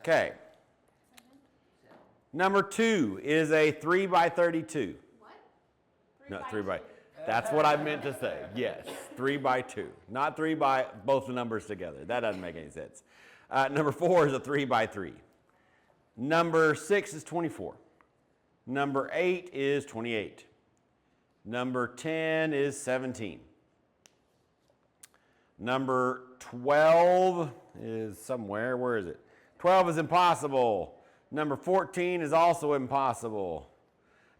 Okay. Number 2 is a 3 by 32. What? 3 by. That's what I meant to say. Yes, 3 by 2. Not 3 by both the numbers together. That doesn't make any sense. Number 4 is a 3 by 3. Number 6 is 24. Number 8 is 28. Number 10 is 17. Number 12 is somewhere. Where is it? 12 is impossible. Number 14 is also impossible.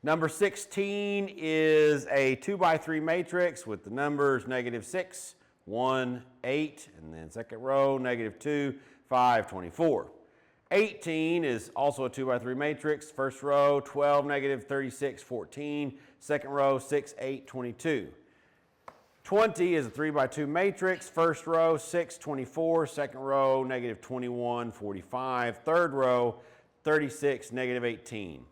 Number 16 is a 2 by 3 matrix with the numbers -6, 1, 8, and then second row, -2, 5, 24. 18 is also a 2 by 3 matrix. First row, 12, -36, 14. Second row, 6, 8, 22. 20 is a 3 by 2 matrix. First row, 6, 24. Second row, -21, 45. Third row, 36, -18.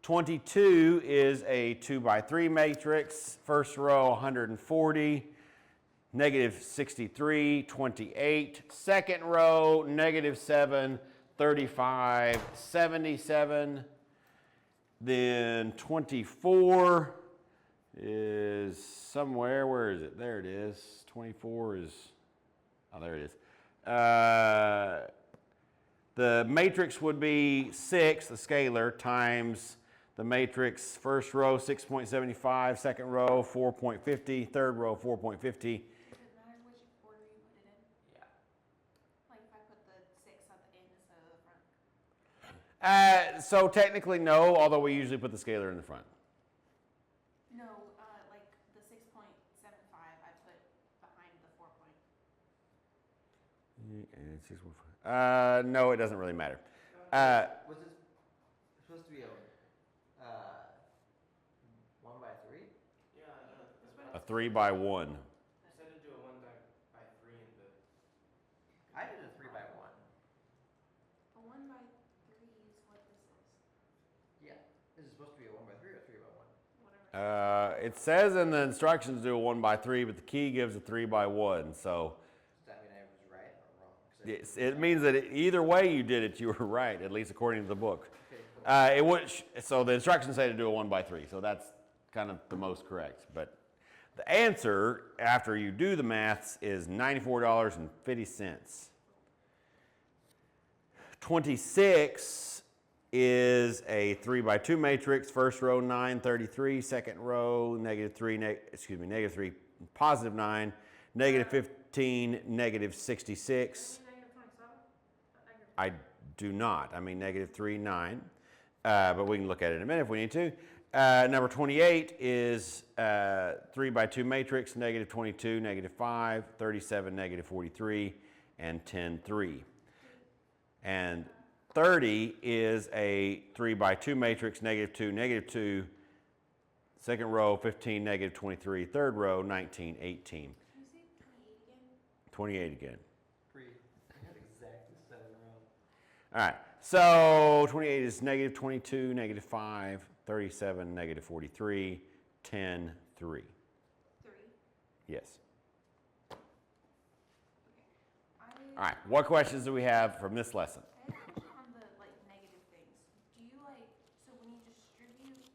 22 is a 2 by 3 matrix. First row, 140. -63, 28. Second row, -7, 35, 77. Then 24 is somewhere. Where is it? There it is. 24 is, oh, there it is. The matrix would be 6, the scalar, times the matrix first row 6.75, second row 4.50, third row 4.50. Does it matter which order you put it in? Yeah. Like if I put the 6 at the end instead of the front? So technically no, although we usually put the scalar in the front. No, like the 6.75 I put behind the 4 point. No, it doesn't really matter. Was this supposed to be a 1 by 3? Yeah, A 3 by 1. I said to do a 1 by 3 in the. I did a 3 by 1. A 1 by 3 is what this is. Yeah. This is supposed to be a 1 by 3 or a 3 by 1? Whatever. It says in the instructions do a 1 by 3, but the key gives a 3 by 1. So Does that mean I was right or wrong? it means that either way you did it, you were right, at least according to the book. Okay, cool. It would, so the instructions say to do a 1 by 3, so that's kind of the most correct. But the answer, after you do the maths, is $94.50. 26 is a 3 by 2 matrix. First row, 933. Second row, -3, -3, +9, -15, -66. I do not. I mean -3, 9. But we can look at it in a minute if we need to. Number 28 is 3 by 2 matrix, -22, -5, 37, -43, and 10, 3. And 30 is a 3 by 2 matrix, -2, -2. Second row, 15, -23. Third row, 19, 18. Can you say 28 again? 28 again. I got exactly 7 wrong. All right, so 28 is -22, -5, 37, -43, 10, 3. 3. Yes. Okay. All right, what questions do we have from this lesson? I have a question on the like negative things. Do you like, so when you distribute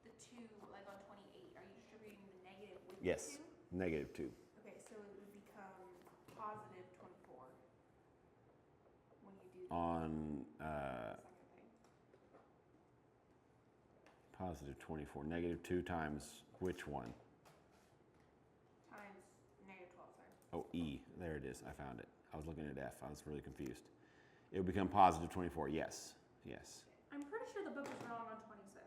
the 2 like on 28, are you distributing the negative with Yes, the 2? -2. Okay, so it would become positive 24 when you do On the second thing. positive 24, -2 times which one? Times -12, sorry. Oh, E, there it is, I found it. I was looking at F, I was really confused. It would become positive 24, yes, yes. I'm pretty sure the book is wrong on 26.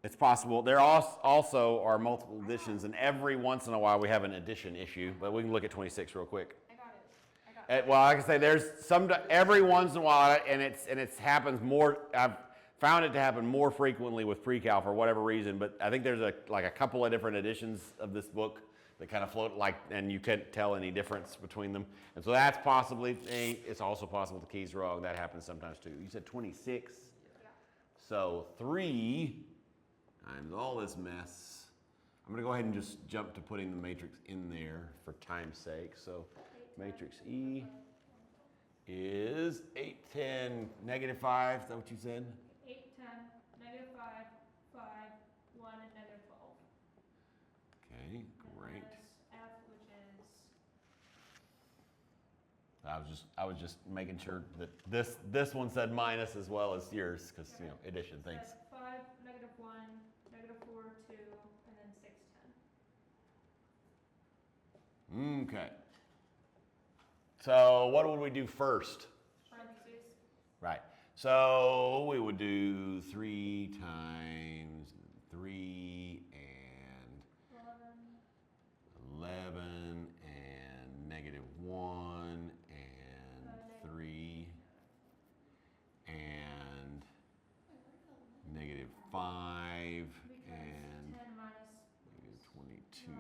It's possible. There also are multiple additions, and every once in a while we have an addition issue, but we can look at 26 real quick. I got it. Well, like I say, there's some every once in a while, and it happens more. I've found it to happen more frequently with pre-cal for whatever reason, but I think there's a couple of different editions of this book that kind of float and you can't tell any difference between them, and so that's possibly. It's also possible the key's wrong. That happens sometimes too. You said 26, Yeah. so 3 times all this mess. I'm going to go ahead and just jump to putting the matrix in there for time's sake. So matrix E is 10, negative 5, is that what you said? 8, 10, negative 5, 5, 1, and negative 12. Okay, And great. minus F, which is I was just making sure that this one said minus as well as yours, because you know, addition things. said 5, negative 1, negative 4, 2, and then 6, 10. Okay. So what would we do first? Parentheses. Right. So we would do 3 times 3 and 11 and negative 1 and 3 and negative 5 Because and 10 minus negative 22. no.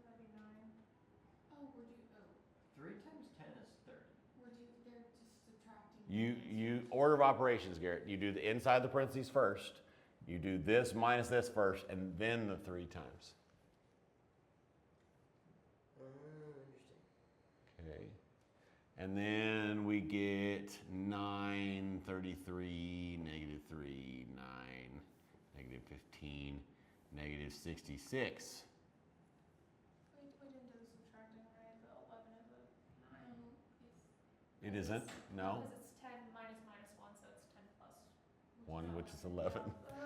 That'd be 9. Oh, we're do, 3 times 10 is 30. they're just subtracting. You order of operations, Garrett. You do the inside the parentheses first. You do this minus this first, and then the 3 times. Interesting. Okay. And then we get 9, 33, negative 3, 9, negative 15, negative 66. We didn't do the subtracting, right? The 11 is a 9. No, It isn't? No? Because it's 10 minus minus 1, so it's 10 plus. 1, which is 11.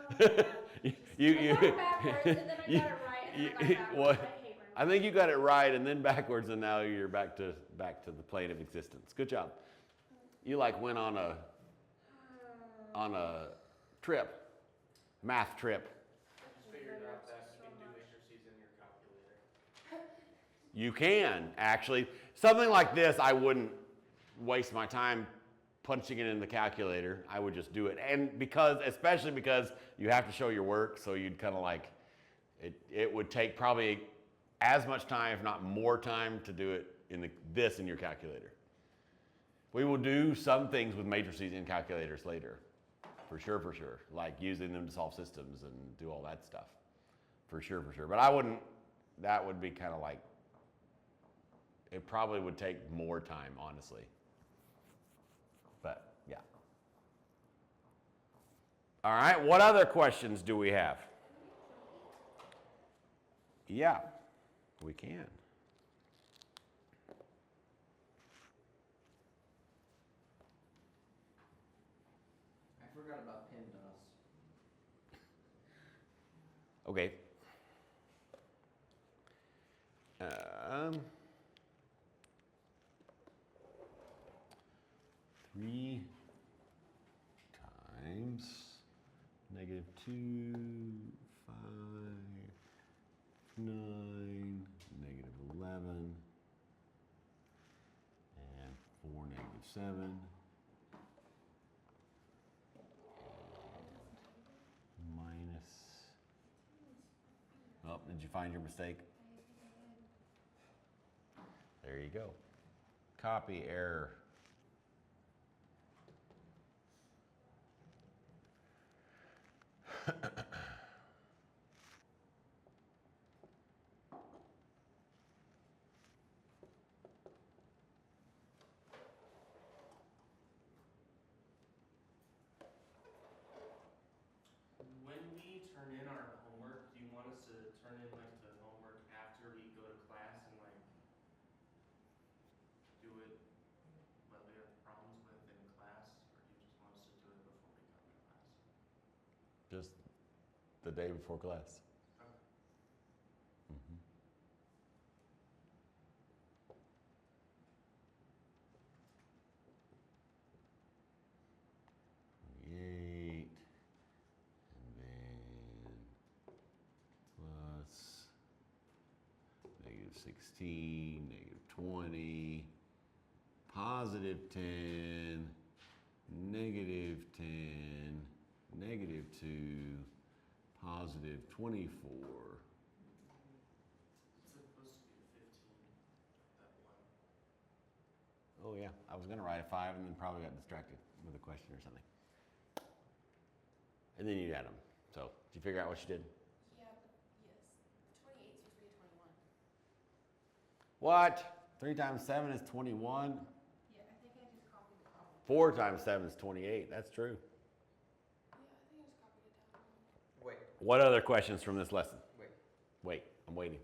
I got it backwards, and then I got it right, and then I got it backwards. What? I hate when I think you got it right and then backwards, and now you're back to the plane of existence. Good job. You like went on a trip, math trip. Just figured out that you can do matrices in your calculator. You can actually. Something like this, I wouldn't waste my time punching it in the calculator. I would just do it, and especially because you have to show your work, so you'd kind of like it would take probably as much time, if not more time, to do it in this in your calculator. We will do some things with matrices in calculators later, for sure, like using them to solve systems and do all that stuff, for sure. But I wouldn't. That would be kind of like. It probably would take more time, honestly. But yeah. All right. What other questions do we have? Yeah. We can. I forgot about PIMDOS. Okay. 3 times negative 2, 5, 9, negative 11, and 4, negative 7, and minus. Oh, did you find your mistake? There you go. Copy error. When we turn in our homework, do you want us to turn in like the homework after we go to class and like do it what we have problems with in class, or do you just want us to do it before we come to class? Just the day before class. Okay. Mhm. Eight, and then plus negative 16, negative 20, positive 10, negative 10, negative 2, positive 24. It's supposed to be a 15, that one. Oh yeah, I was gonna write a 5 and then probably got distracted with a question or something. And then you'd add them. So, did you figure out what you did? Yeah, but yes. The 28 is usually 21. What? 3 times 7 is 21? Yeah, I think I just copied it 4 times 7 is 28. That's true. Yeah, I think I just copied it down. Wait, What other questions from this lesson? wait. Wait, I'm waiting.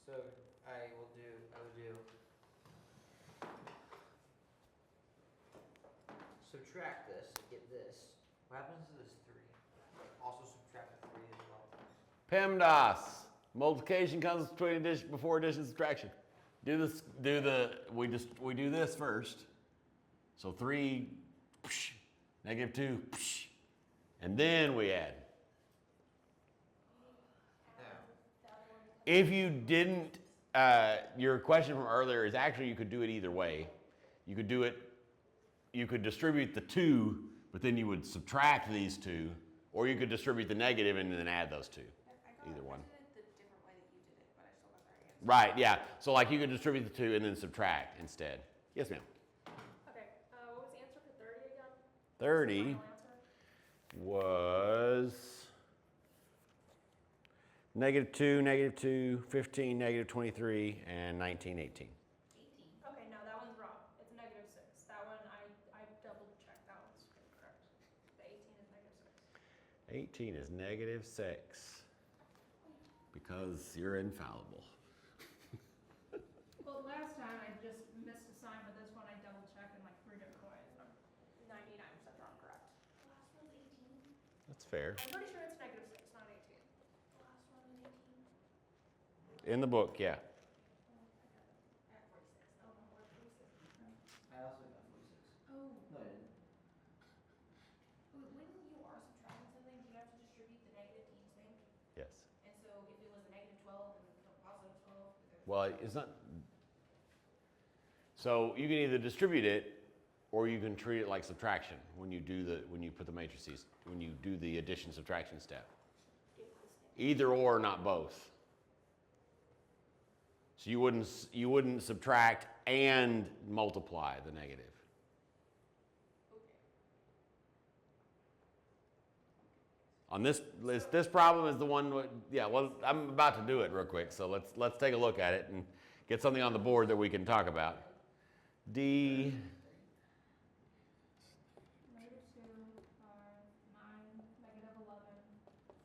So I will do subtract this to get this. What happens to this 3? Also subtract the 3 as well. PEMDAS. Multiplication comes between addition, before addition, subtraction. We do this first. So 3, psh, -2, psh, and then we add. If you didn't, your question from earlier is actually you could do it either way. You could distribute the 2, but then you would subtract these 2, or you could distribute the negative and then add those 2. Either one. I did it the different way that you did it, but I still got the right answer. Right, yeah. So like you could distribute the 2 and then subtract instead. Yes, ma'am. Okay, what was the answer for 30 again? 30 Final answer? was -2, -2, 15, -23, and 19, 18. 18. Okay, no, that one's wrong. It's -6. That one, I double checked. That one's correct. The 18 is -6. 18 is -6 because you're infallible. Well, last time I just missed a sign, but this one I double checked in like 3 different ways. And I'm 99% wrong, correct. The last one's 18. That's fair. I'm pretty sure it's -6, not 18. The last one is 18. In the book, yeah. I have 46. Oh, no, what 46? I also got 46. Oh, No, I didn't. when you are subtracting something, do you have to distribute the negative to each thing? Yes. And so if it was a -12 and a positive 12, Well, it's not. So you can either distribute it, or you can treat it like subtraction when you put the matrices, when you do the addition subtraction step. Either or, not both. So you wouldn't subtract and multiply the negative. On this problem is the one. Yeah. Well, I'm about to do it real quick, so let's take a look at it and get something on the board that we can talk about. D. -2, 5, 9, -11,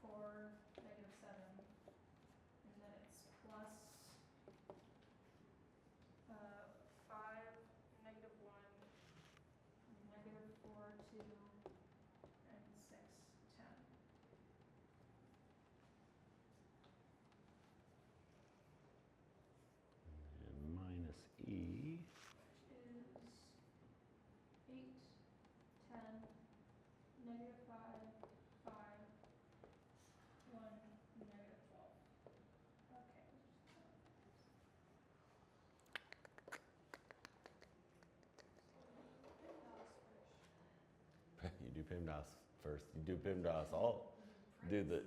4, -7, and then it's plus 5, -1, -4, 2, and 6, 10. And minus E. Which is 8, 10, -5, 5, 1, -12. Okay. You do PEMDAS first. You do PEMDAS all. Do the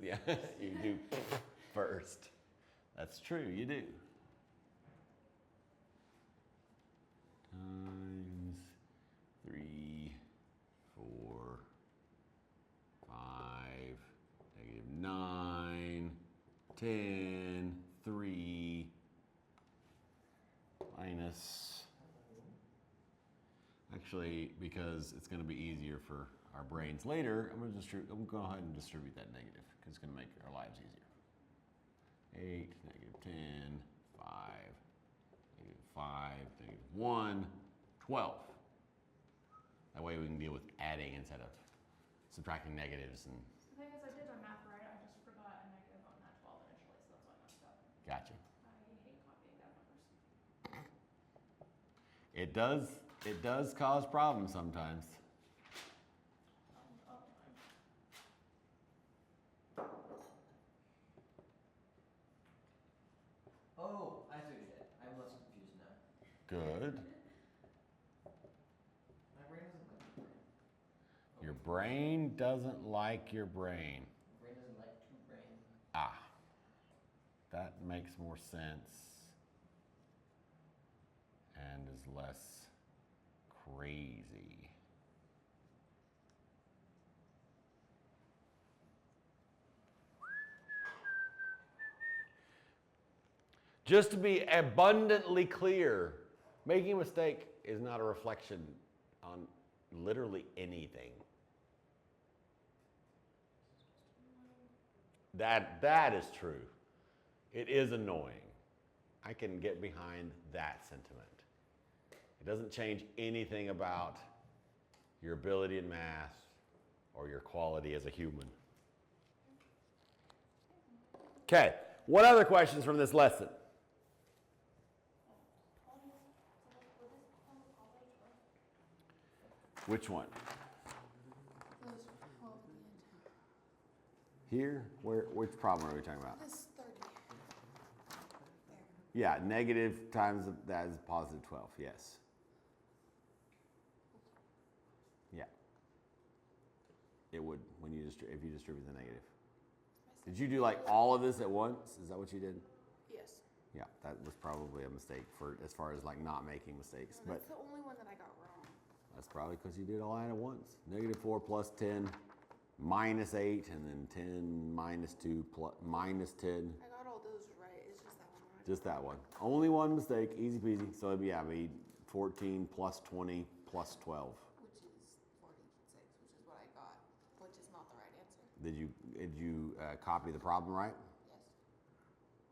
you do first. That's true. You do. Times 3, 4, 5, -9, 10, 3, minus. Actually, because it's going to be easier for our brains later, I'm going to go ahead and distribute that negative because it's going to make our lives easier. 8, -10, 5, -5, -1, 12. That way we can deal with adding instead of subtracting negatives. And The thing is, I did my math right. I just forgot a negative on that 12 initially, so that's why I messed up. gotcha. I hate copying down numbers. It does cause problems sometimes. Oh, Oh, I see what you did. I'm less confused now. Good. My brain doesn't like my brain. Your brain doesn't like your brain. My brain doesn't like two brain. Ah, that makes more sense and is less crazy. Just to be abundantly clear, Making a mistake is not a reflection on literally anything. That is true. It is annoying. I can get behind that sentiment. It doesn't change anything about your ability in math or your quality as a human. Okay, what other questions from this lesson? Which one? Those 12 at the end. Here? Which problem are we talking about? This 30. There. Yeah, negative times that is positive 12, yes. Yeah. It would when you if you distribute the negative. Did you do like all of this at once? Is that what you did? Yes. Yeah, that was probably a mistake for as far as like not making mistakes. No, But that's the only one that I got wrong. that's probably because you did all that at once. Negative 4 plus 10 minus 8, and then 10 minus 2 plus minus 10. I got all those right. It's just that one. Where I Just that one. Only one mistake, easy peasy. So it'd be, yeah, it'd be 14 plus 20 plus 12. which is 46, which is what I got, which is not the right answer. Did you copy the problem right? Yes.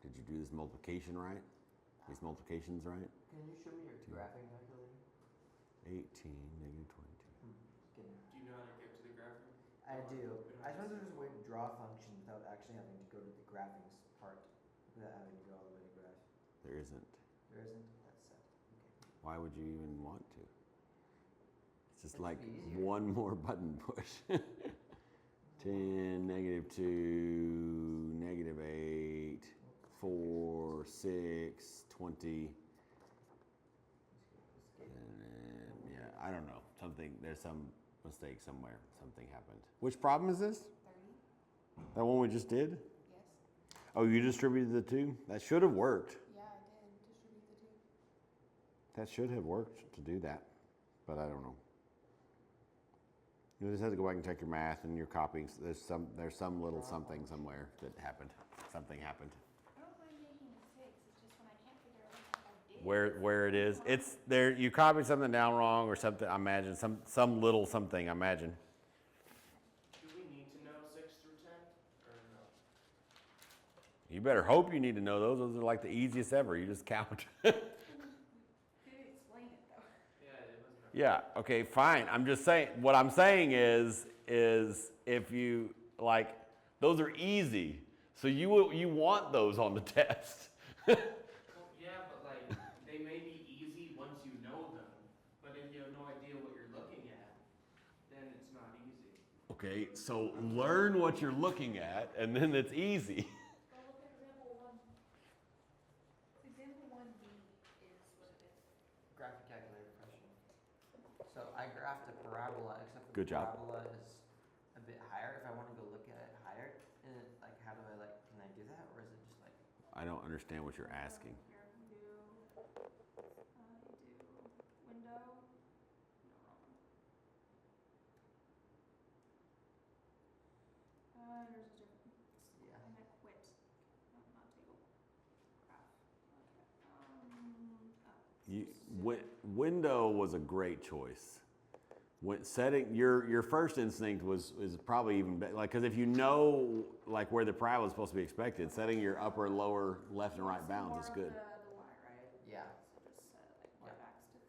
Did you do this multiplication right? These multiplications right? Can you show me your graphing calculator? 18, negative 22. Can Do you know how to get to the graphing? I do. I suppose there's a way to draw a function without actually having to go to the graphing part, without having to go all the way to graph. There isn't. There isn't? That's sad. Okay. Why would you even want to? It's just It'd like be easier. one more button push. 10, negative 2, negative 8, 4, 6, 20. And then, yeah, I don't know. There's some mistake somewhere. Something happened. Which problem is this? 30? That one we just did? Yes. Oh, you distributed the 2? That should have worked. Yeah, I did distribute the 2. That should have worked to do that, but I don't know. You just have to go back and check your math and your copying. There's some little something somewhere that happened. Something happened. I don't mind making mistakes. It's just when I can't figure out what I did. Where it is? It's there. You copied something down wrong or something. I imagine some little something. I imagine. Do we need to know 6 through 10, or no? You better hope you need to know those. Those are like the easiest ever. You just count. Who explain it though? Yeah, it wasn't. Yeah, okay, fine. I'm just saying, what I'm saying is if you, like, those are easy. So you want those on the test. Well, yeah, but like, they may be easy once you know them, but if you have no idea what you're looking at, then it's not easy. Okay, so learn what you're looking at, and then it's easy. Go look at example 1. Example 1B is what it is. Graphic calculator question. So I graphed a parabola, except for Good the job. parabola is a bit higher. If I want to go look at it higher, and like, how do I can I do that, or is it just like? I don't understand what you're asking. Here, do window. No, wrong one. There's a different. Yeah. I meant quit. No, not table. Graph. Okay. Window was a great choice. When setting your first instinct is probably even better, like, because if you know like where the parabola is supposed to be expected, setting your upper, lower, left, and right bounds is good. The y, right? Yeah. So just set like y Yeah. backs to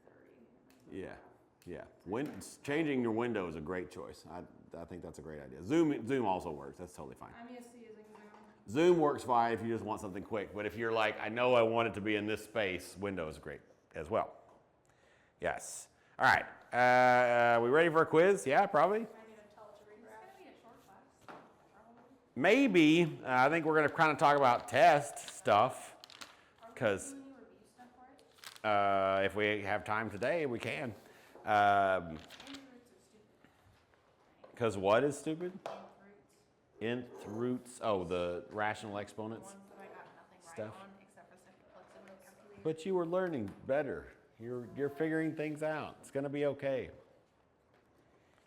30. Yeah, yeah. Changing your window is a great choice. I think that's a great idea. Zoom also works. That's totally fine. I'm used to using Zoom. Zoom works fine if you just want something quick, but if you're like, I know I want it to be in this space, window is great as well. Yes. All right. We ready for a quiz? Yeah, probably. I need to tell it to regraph. It's gonna be a short class, probably. Maybe. I think we're going to kind of talk about test stuff, Are we because doing any review stuff for it? if we have time today, we can. Nth roots are stupid. Because what is stupid? Nth roots. Nth roots. Oh, the rational The exponents. ones that I got nothing right Stuff. on, except for simple calculation. But you were learning better. You're figuring things out. It's going to be okay.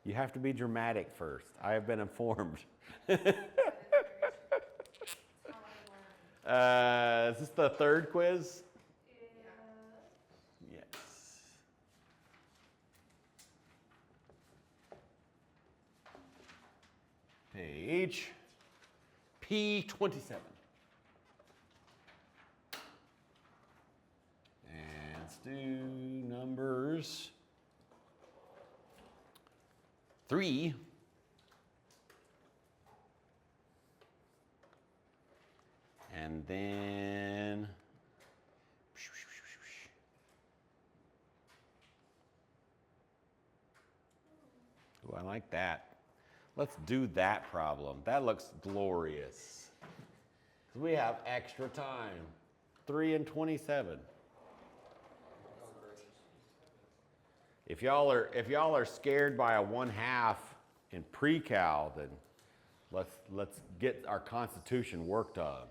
You have to be dramatic first. I have been informed. Is this the third quiz? Yes. Page P27. And let's do numbers 3. And then ooh, I like that. Let's do that problem. That looks glorious. We have extra time. 3 and 27. If y'all are scared by a 1/2 in pre-cal, then let's get our constitution worked on.